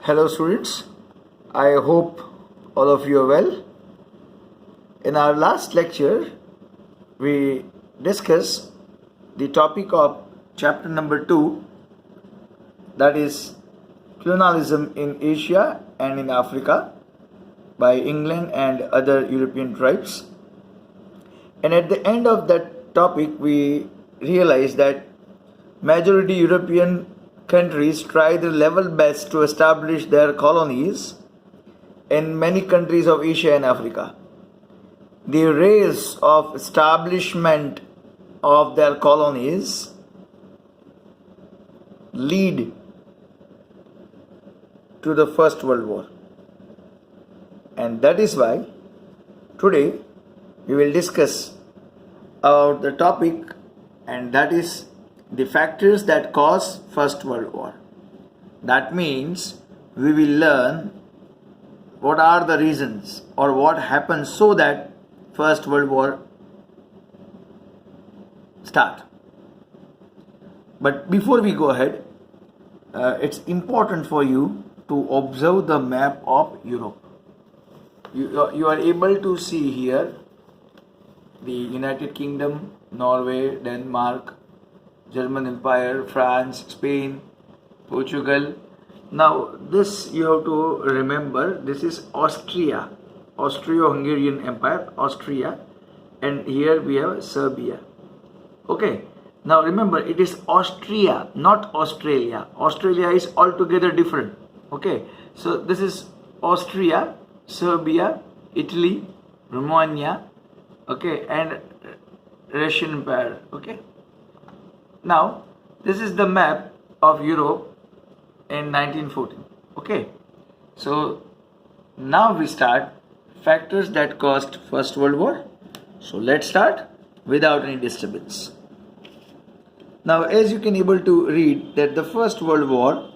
Hello students, I hope all of you are well. In our last lecture, we discussed the topic of chapter number 2, that is colonialism in Asia and in Africa by England and other European tribes. And at the end of that topic, we realized that majority European countries try their level best to establish their colonies in many countries of Asia and Africa. The race of establishment of their colonies lead to the First World War. And that is why today we will discuss about the topic, and that is the factors that cause First World War. That means we will learn what are the reasons or what happened so that First World War start. But before we go ahead, it's important for you to observe the map of Europe. You are able to see here the United Kingdom, Norway, Denmark, German Empire, France, Spain, Portugal. Now this you have to remember, this is Austria, Austro-Hungarian Empire, Austria, and here we have Serbia. Okay, now remember it is Austria, not Australia. Australia is altogether different. Okay, so this is Austria, Serbia, Italy, Romania, okay, and Russian Empire. Okay, now this is the map of Europe in 1914. Okay, so now we start factors that caused First World War. So let's start without any disturbance. Now, as you can able to read that the First World War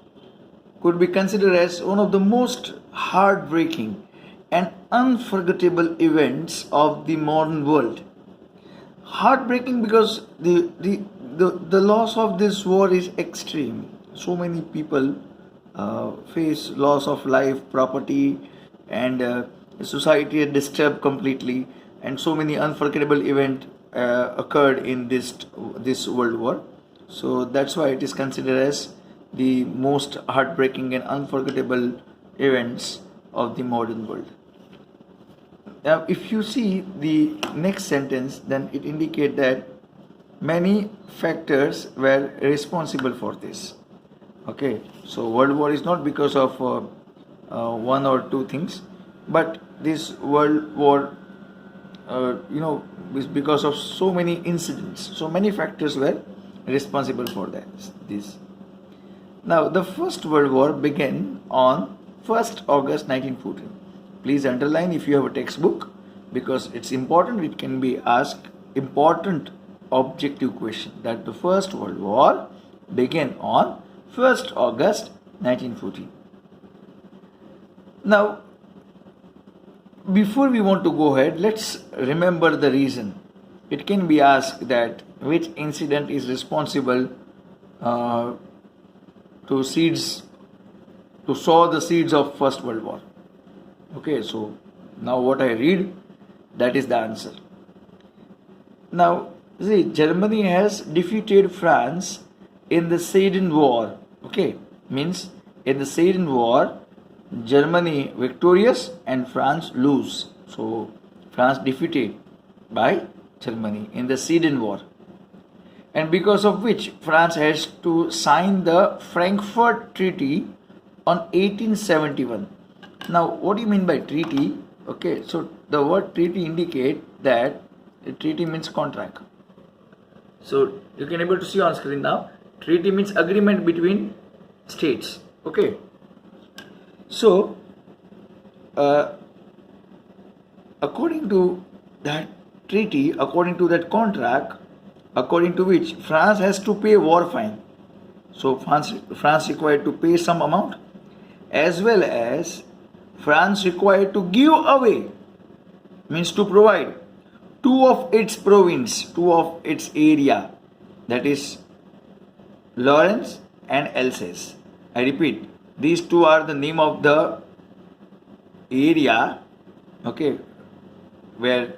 could be considered as one of the most heartbreaking and unforgettable events of the modern world. Heartbreaking because the loss of this war is extreme. So many people face loss of life, property, and society is disturbed completely, and so many unforgettable events occurred in this world war. So that's why it is considered as the most heartbreaking and unforgettable events of the modern world. Now, if you see the next sentence, then it indicates that many factors were responsible for this. Okay, so World War is not because of one or two things, but this World War, is because of so many incidents. So many factors were responsible for that. This. Now, the First World War began on 1st August 1914. Please underline if you have a textbook, because it's important. It can be asked important objective question that the First World War began on 1st August 1914. Now, before we want to go ahead, let's remember the reason. It can be asked that which incident is responsible to sow the seeds of First World War. Okay, so now what I read, that is the answer. Now, see, Germany has defeated France in the Sedan War. Okay, means in the Sedan War, Germany victorious and France lose. So France defeated by Germany in the Sedan War, and because of which France has to sign the Frankfurt Treaty on 1871. Now, what do you mean by treaty? Okay, so the word treaty indicate that a treaty means contract. So you can able to see on screen now. Treaty means agreement between states. Okay. So according to that treaty, according to that contract, according to which France has to pay war fine. So France required to pay some amount, as well as France required to give away, means to provide, two of its area, that is Lawrence and Alsace. I repeat, These two are the name of the area, okay, where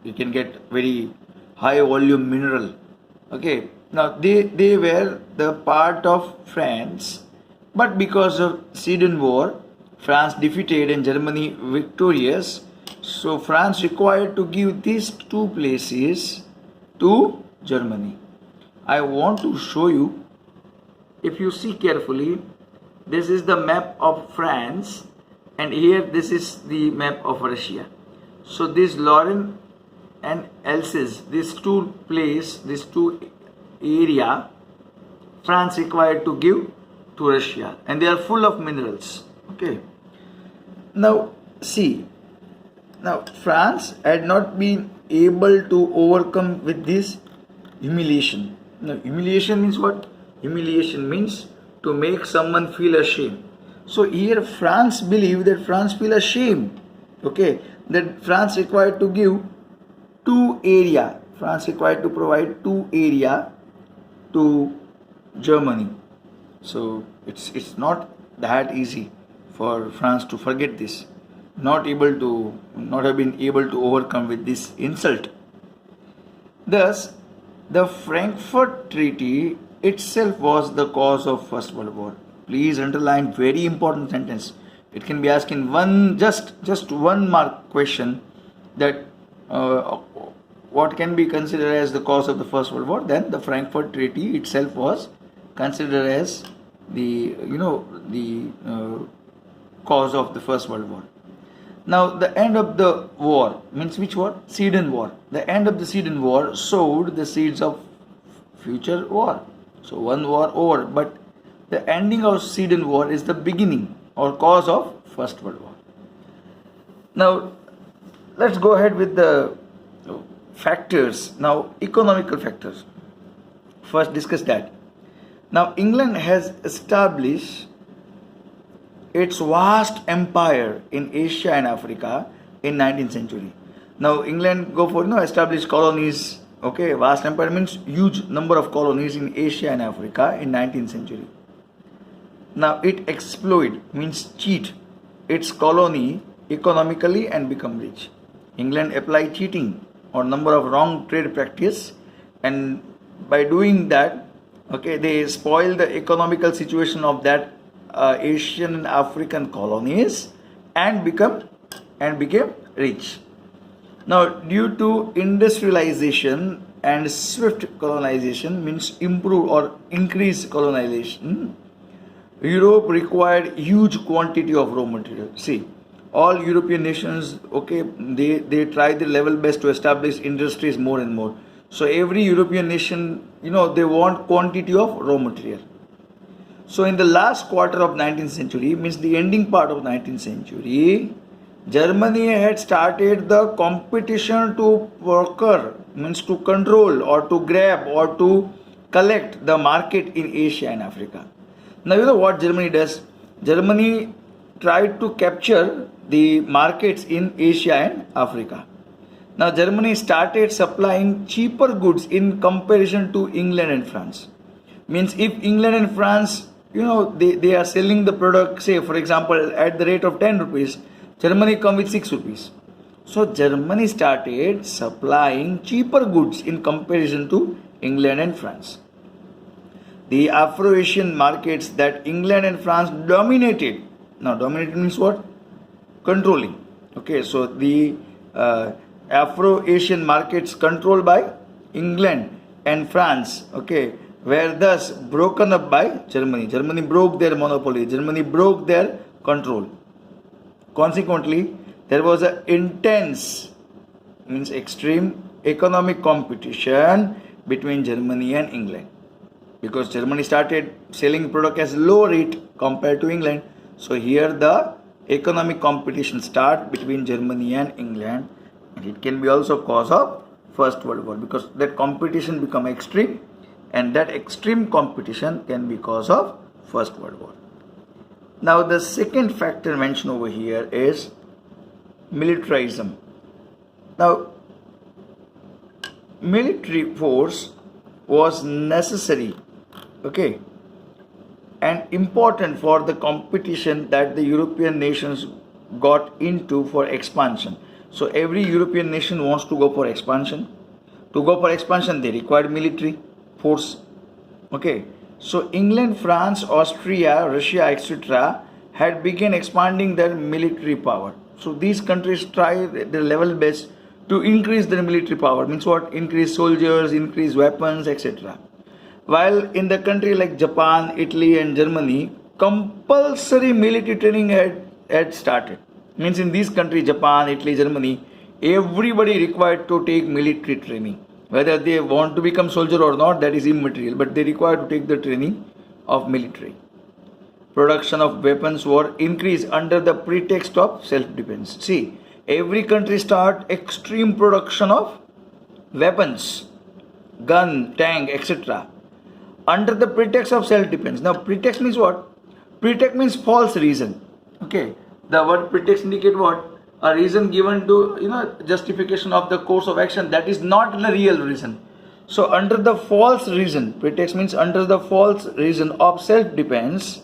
you can get very high volume mineral. Okay, now they were the part of France, but because of Sedan War, France defeated and Germany victorious. So France required to give these two places to Germany. I want to show you, if you see carefully, this is the map of France, and here this is the map of Russia. So this Lorraine and Alsace, these two place, these two area, France required to give to Russia, and they are full of minerals. Okay. Now see, now France had not been able to overcome with this humiliation. Now humiliation means what? Humiliation means to make someone feel ashamed. So here France believed that France feel ashamed. Okay, that France required to give two area. France required to provide two area to Germany. So it's not that easy for France to forget this. Not have been able to overcome with this insult. Thus, the Frankfurt Treaty itself was the cause of First World War. Please underline very important sentence. It can be asked in one just 1 mark question, that what can be considered as the cause of the First World War. Then the Frankfurt Treaty itself was considered as the cause of the First World War. Now the end of the war means which war? Sedan War. The end of the Sedan War sowed the seeds of future war. So one war over, but the ending of Sedan War is the beginning or cause of First World War. Now let's go ahead with the factors. Now economical factors. First discuss that. Now England has established its vast empire in Asia and Africa in 19th century. Now England go for established colonies. Okay, vast empire means huge number of colonies in Asia and Africa in 19th century. Now it exploit means cheat its colony economically and become rich. England apply cheating or number of wrong trade practice, and by doing that, okay, they spoil the economical situation of that Asian and African colonies and became rich. Now, due to industrialization and swift colonization means improved or increased colonization, Europe required huge quantity of raw material. See, all European nations, okay, they try their level best to establish industries more and more. So every European nation, they want quantity of raw material. So in the last quarter of 19th century, means the ending part of 19th century, Germany had started the competition to worker, means to control or to grab or to collect the market in Asia and Africa. Now you know what Germany does? Germany tried to capture the markets in Asia and Africa. Now Germany started supplying cheaper goods in comparison to England and France. Means if England and France, they are selling the product, say for example at the rate of 10 rupees, Germany come with 6 rupees. So Germany started supplying cheaper goods in comparison to England and France. The Afro-Asian markets that England and France dominated. Now dominated means what? Controlling. Okay, so the Afro-Asian markets controlled by England and France, okay, were thus broken up by Germany. Germany broke their monopoly. Germany broke their control. Consequently, there was an intense, means extreme economic competition between Germany and England, because Germany started selling product as low rate compared to England. So here the economic competition start between Germany and England, and it can be also cause of First World War, because that competition become extreme, and that extreme competition can be cause of First World War. Now the second factor mentioned over here is militarism. Now military force was necessary, okay, and important for the competition that the European nations got into for expansion. So every European nation wants to go for expansion. To go for expansion, they required military force. Okay, so England, France, Austria, Russia, etc. had begun expanding their military power. So these countries try their level best to increase their military power. Means what? Increase soldiers, increase weapons, etc. While in the country like Japan, Italy, and Germany, compulsory military training had started. Means in these countries, Japan, Italy, Germany, everybody required to take military training. Whether they want to become soldier or not, that is immaterial, but they require to take the training of military. Production of weapons were increased under the pretext of self-defense. See, every country start extreme production of weapons, gun, tank, etc. under the pretext of self-defense. Now, pretext means what? Pretext means false reason. Okay, the word pretext indicate what? A reason given to justification of the course of action that is not the real reason. So under the false reason, pretext means under the false reason of self-defense,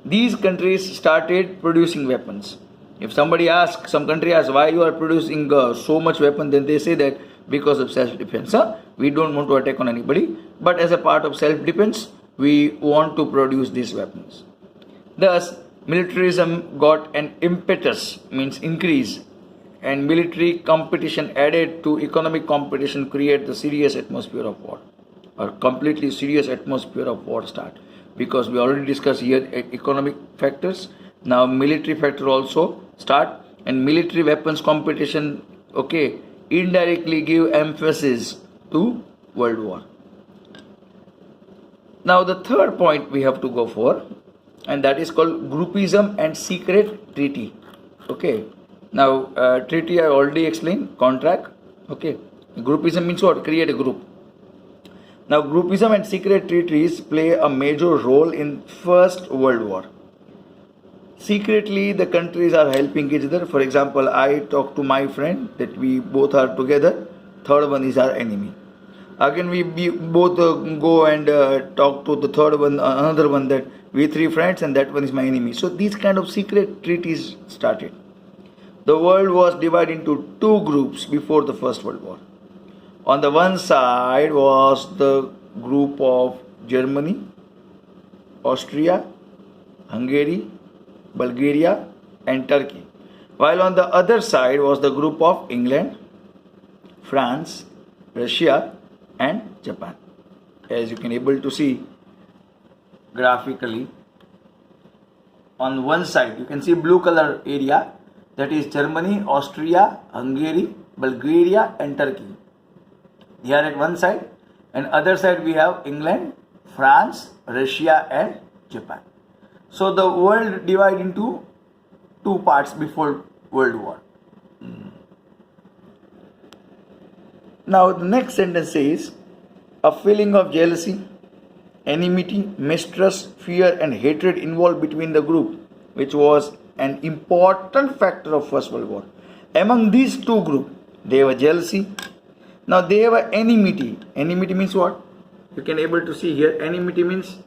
these countries started producing weapons. If somebody asks, some country asks why you are producing so much weapon, then they say that because of self-defense. We don't want to attack on anybody, but as a part of self-defense, we want to produce these weapons. Thus, militarism got an impetus, means increase, and military competition added to economic competition create the serious atmosphere of war, or completely serious atmosphere of war start. Because we already discussed here economic factors, now military factor also start, and military weapons competition, okay, indirectly give emphasis to World War. Now the third point we have to go for, and that is called groupism and secret treaty. Okay, now treaty I already explained, contract. Okay, groupism means what? Create a group. Now groupism and secret treaties play a major role in First World War. Secretly the countries are helping each other. For example, I talk to my friend that we both are together, third one is our enemy. Again we both go and talk to the third one, another one, that we three friends and that one is my enemy. So these kind of secret treaties started. The world was divided into two groups before the First World War. On the one side was the group of Germany, Austria, Hungary, Bulgaria and Turkey. While on the other side was the group of England, France, Russia and Japan. As you can able to see graphically, on one side you can see blue color area, that is Germany, Austria, Hungary, Bulgaria and Turkey. They are at one side, and other side we have England, France, Russia and Japan. So the world divided into two parts before World War. Now the next sentence says, a feeling of jealousy, enmity, mistrust, fear and hatred involved between the group, which was an important factor of First World War. Among these two groups, they were jealousy. Now they have an enmity. Enmity means what? You can able to see here. Enmity means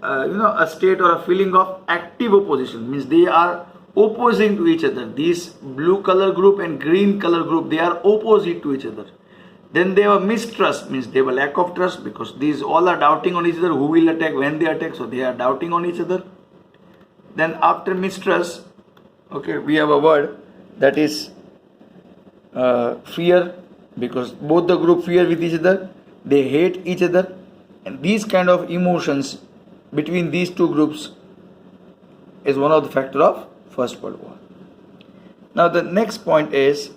a state or a feeling of active opposition. Means they are opposing to each other. These blue color group and green color group, they are opposite to each other. Then they have mistrust, means they have a lack of trust, because these all are doubting on each other, who will attack, when they attack, so they are doubting on each other. Then after mistrust, okay, we have a word that is fear, because both the group fear with each other, they hate each other, and these kind of emotions between these two groups is one of the factor of First World War. Now the next point is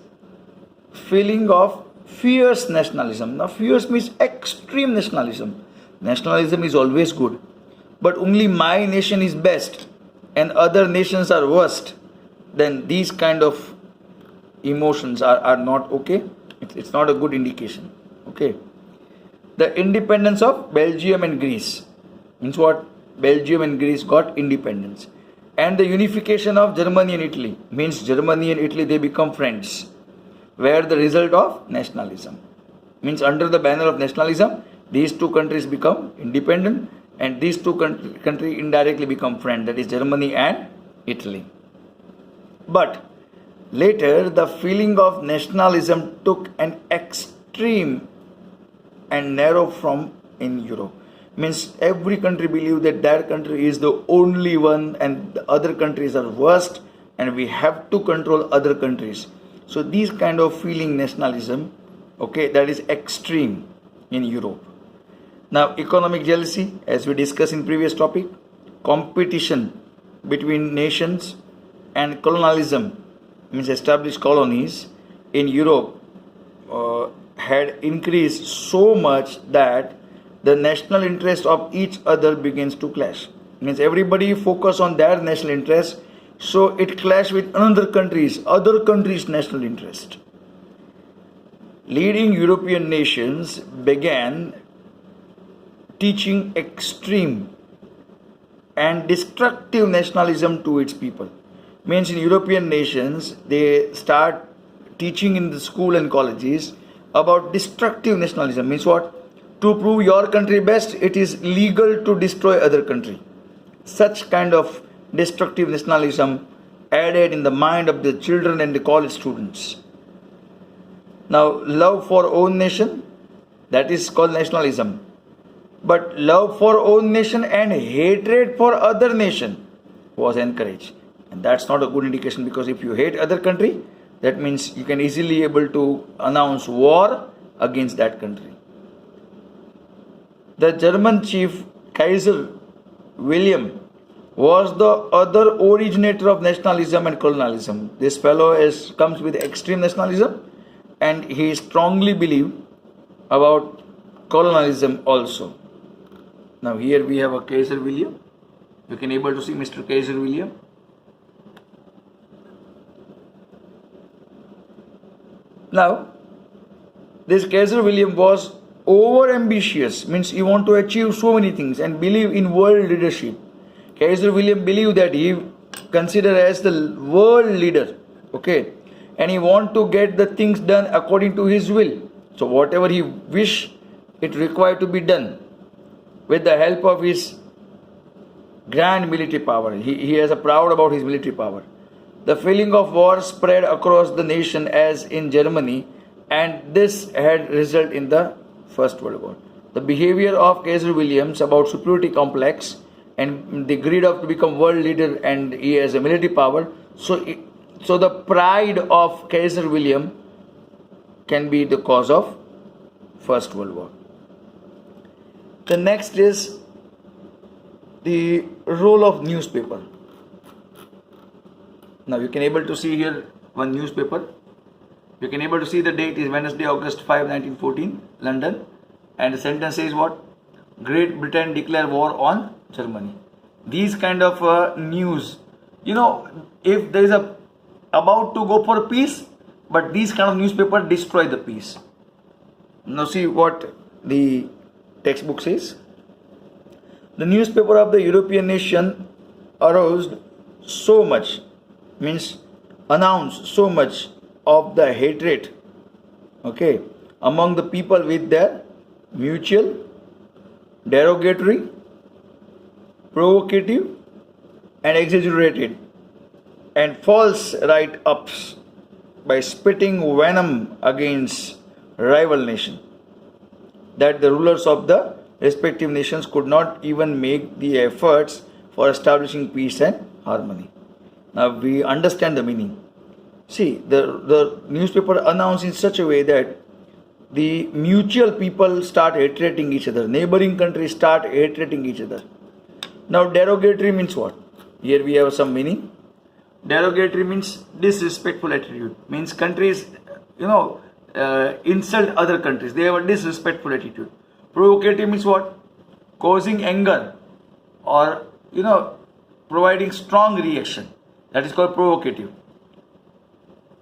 feeling of fierce nationalism. Now fierce means extreme nationalism. Nationalism is always good, but only my nation is best and other nations are worst, then these kind of emotions are not okay. It's not a good indication. Okay. The independence of Belgium and Greece means what? Belgium and Greece got independence. And the unification of Germany and Italy means Germany and Italy, they become friends. Where the result of nationalism means under the banner of nationalism, these two countries become independent and these two countries indirectly become friends, that is Germany and Italy. But later the feeling of nationalism took an extreme and narrow form in Europe. Means every country believed that their country is the only one and the other countries are worst and we have to control other countries. So these kind of feeling nationalism, okay, that is extreme in Europe. Now economic jealousy, as we discussed in previous topic, competition between nations and colonialism, means established colonies in Europe had increased so much that the national interest of each other begins to clash. Means everybody focus on their national interest, so it clash with other countries' national interest. Leading European nations began teaching extreme and destructive nationalism to its people. Means in European nations, they start teaching in the school and colleges about destructive nationalism. Means what? To prove your country best, it is legal to destroy other country. Such kind of destructive nationalism added in the mind of the children and the college students. Now, love for own nation, that is called nationalism. But love for own nation and hatred for other nation was encouraged. And that's not a good indication, because if you hate other country, that means you can easily able to announce war against that country. The German chief Kaiser William was the other originator of nationalism and colonialism. This fellow comes with extreme nationalism and he strongly believed about colonialism also. Now here we have a Kaiser William. You can able to see Mr. Kaiser William. Now this Kaiser William was over ambitious, means he want to achieve so many things and believe in world leadership. Kaiser William believed that he considered as the world leader, okay, and he want to get the things done according to his will. So whatever he wish, it required to be done with the help of his grand military power. He is proud about his military power. The feeling of war spread across the nation as in Germany, and this had resulted in the First World War. The behavior of Kaiser Williams about superiority complex and the greed of to become world leader, and he has a military power. So the pride of Kaiser William can be the cause of First World War. The next is the role of newspaper. Now you can able to see here one newspaper. You can able to see the date is Wednesday, August 5, 1914, London, and the sentence says what? Great Britain declare war on Germany. These kind of news, if there is a about to go for peace, but these kind of newspaper destroy the peace. Now see what the textbook says. The newspaper of the European nation aroused so much, means announced so much of the hatred, okay, among the people with their mutual, derogatory, provocative and exaggerated and false write-ups by spitting venom against rival nation, that the rulers of the respective nations could not even make the efforts for establishing peace and harmony. Now we understand the meaning. See, the newspaper announced in such a way that the mutual people start hating each other, neighboring countries start hating each other. Now derogatory means what? Here we have some meaning. Derogatory means disrespectful attitude, means countries, insult other countries, they have a disrespectful attitude. Provocative means what? Causing anger or providing strong reaction, that is called provocative.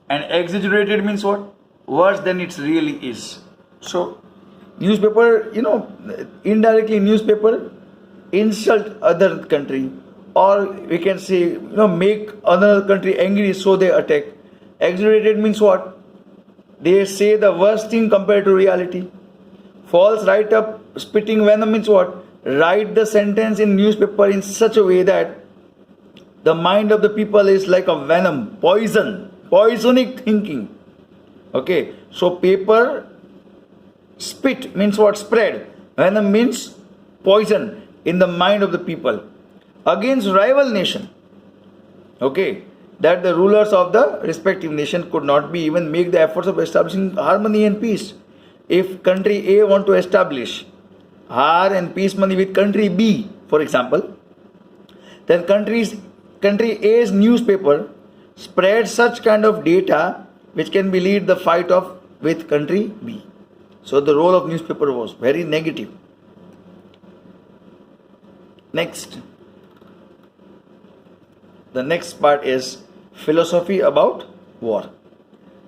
And exaggerated means what? Worse than it really is. So newspaper, indirectly newspaper insult other country, or we can say make another country angry, so they attack. Exaggerated means what? They say the worst thing compared to reality. False write up, spitting venom means what? write the sentence in newspaper in such a way that the mind of the people is like a venom, poisonic thinking. Okay, so paper spit means what? Spread. Venom means poison in the mind of the people against rival nation. Okay, that the rulers of the respective nation could not be even make the efforts of establishing harmony and peace. If country A want to establish har and peace money with country B, for example, then country A's newspaper spread such kind of data which can be lead the fight of with country B. So the role of newspaper was very negative. Next, the next part is philosophy about war.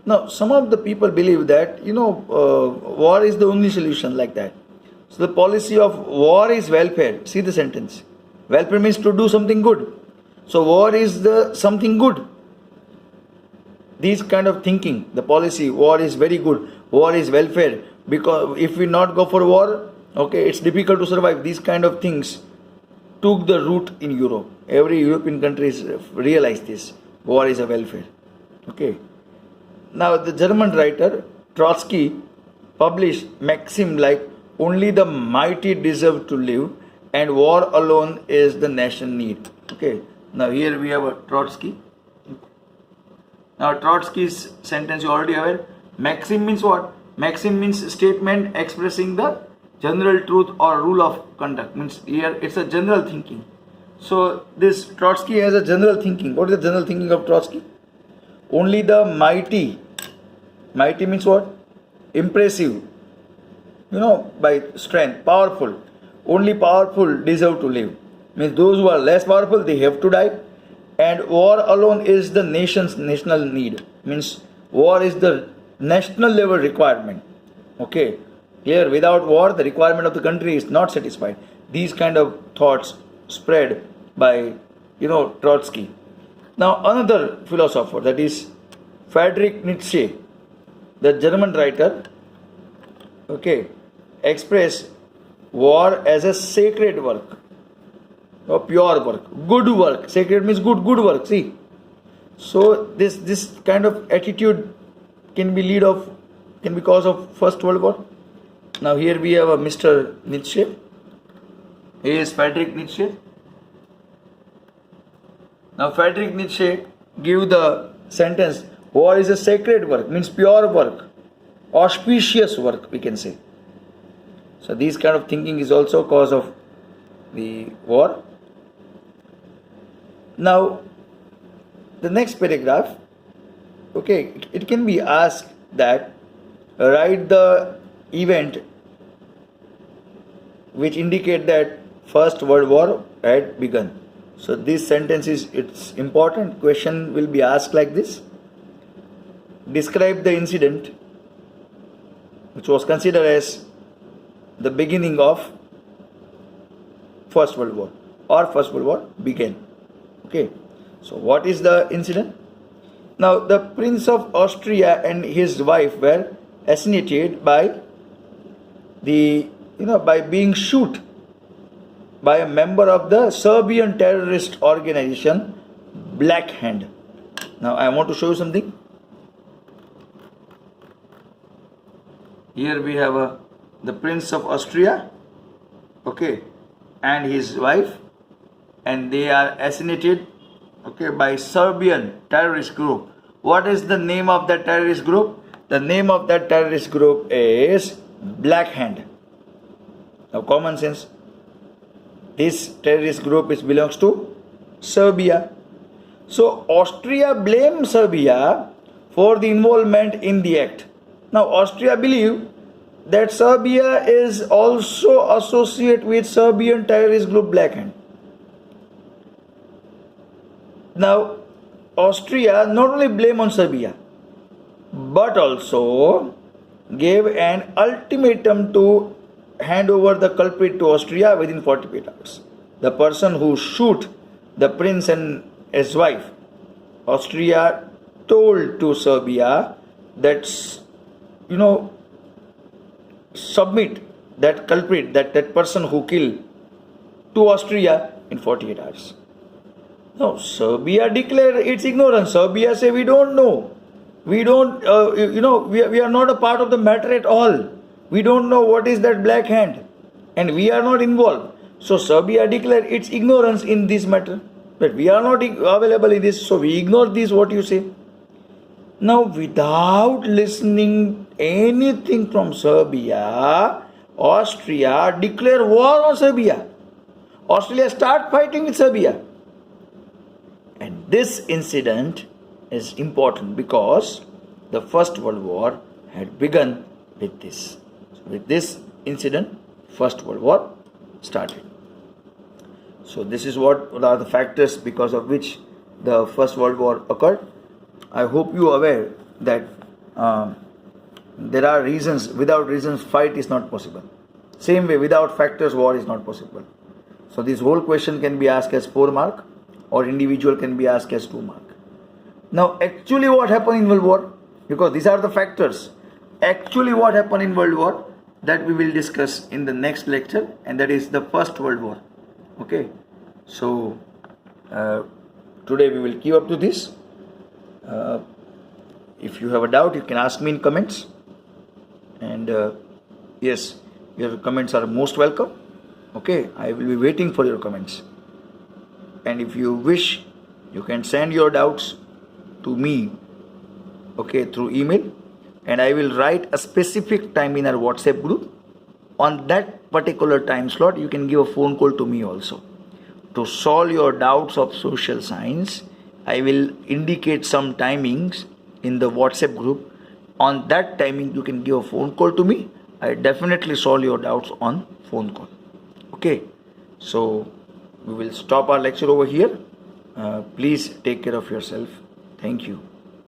Now, some of the people believe that war is the only solution like that. So the policy of war is welfare. See the sentence. Welfare means to do something good. So war is the something good. These kind of thinking, the policy, war is very good. War is welfare. Because if we not go for war, okay, it's difficult to survive. These kind of things took the root in Europe. Every European countries realized this. War is a welfare. Okay. Now the German writer Trotsky published maxim like only the mighty deserve to live and war alone is the nation need. Okay. Now here we have a Trotsky. Now Trotsky's sentence you already aware. Maxim means what? Maxim means statement expressing the general truth or rule of conduct. Means here it's a general thinking. So this Trotsky has a general thinking. What is the general thinking of Trotsky? Only the mighty means what? Impressive. By strength, powerful. Only powerful deserve to live. Means those who are less powerful, they have to die. And war alone is the nation's national need. Means war is the national level requirement. Okay. Clear? Without war, the requirement of the country is not satisfied. These kind of thoughts spread by, Trotsky. Now another philosopher, that is Friedrich Nietzsche, the German writer, okay, express war as a sacred work or pure work, good work. Sacred means good work. See, so this kind of attitude can be cause of First World War. Now here we have a Mr. Nietzsche. He is Friedrich Nietzsche. Now Friedrich Nietzsche give the sentence, war is a sacred work, means pure work, auspicious work we can say. So this kind of thinking is also cause of the war. Now the next paragraph, okay, it can be asked that write the event which indicate that First World War had begun. So this sentence it's important. Question will be asked like this. Describe the incident which was considered as the beginning of First World War or First World War began. Okay. So what is the incident? Now the Prince of Austria and his wife were assassinated by by being shot by a member of the Serbian terrorist organization Black Hand. Now I want to show you something. Here we have the Prince of Austria, okay, and his wife, and they are assassinated, okay, by Serbian terrorist group. What is the name of that terrorist group? The name of that terrorist group is Black Hand. Now common sense. This terrorist group belongs to Serbia. So Austria blames Serbia for the involvement in the act. Now Austria believe that Serbia is also associated with Serbian terrorist group Black Hand. Now Austria not only blame on Serbia but also gave an ultimatum to hand over the culprit to Austria within 48 hours. The person who shoot the prince and his wife, Austria told to Serbia that submit that culprit, that person who killed to Austria in 48 hours. No, Serbia declare its ignorance. Serbia say we don't know. We don't, we are not a part of the matter at all. We don't know what is that black hand. And we are not involved. So Serbia declare its ignorance in this matter. But we are not available in this. So we ignore this, what you say. Now, without listening anything from Serbia, Austria declare war on Serbia. Austria start fighting with Serbia. And this incident is important because the First World War had begun with this. So with this incident, First World War started. So this is what are the factors because of which the First World War occurred. I hope you are aware that there are reasons. Without reasons, fight is not possible. Same way, without factors, war is not possible. So this whole question can be asked as 4 mark or individual can be asked as 2 mark. Now, actually what happened in World War, because these are the factors, actually what happened in World War, that we will discuss in the next lecture, and that is the First World War. Okay, so today we will keep up to this. If you have a doubt, you can ask me in comments, and yes, your comments are most welcome. Okay, I will be waiting for your comments, and if you wish, you can send your doubts to me, okay, through email, and I will write a specific time in our WhatsApp group. On that particular time slot, you can give a phone call to me also. To solve your doubts of social science, I will indicate some timings in the WhatsApp group. On that timing, you can give a phone call to me. I definitely solve your doubts on phone call. Okay, so we will stop our lecture over here. Please take care of yourself. Thank you.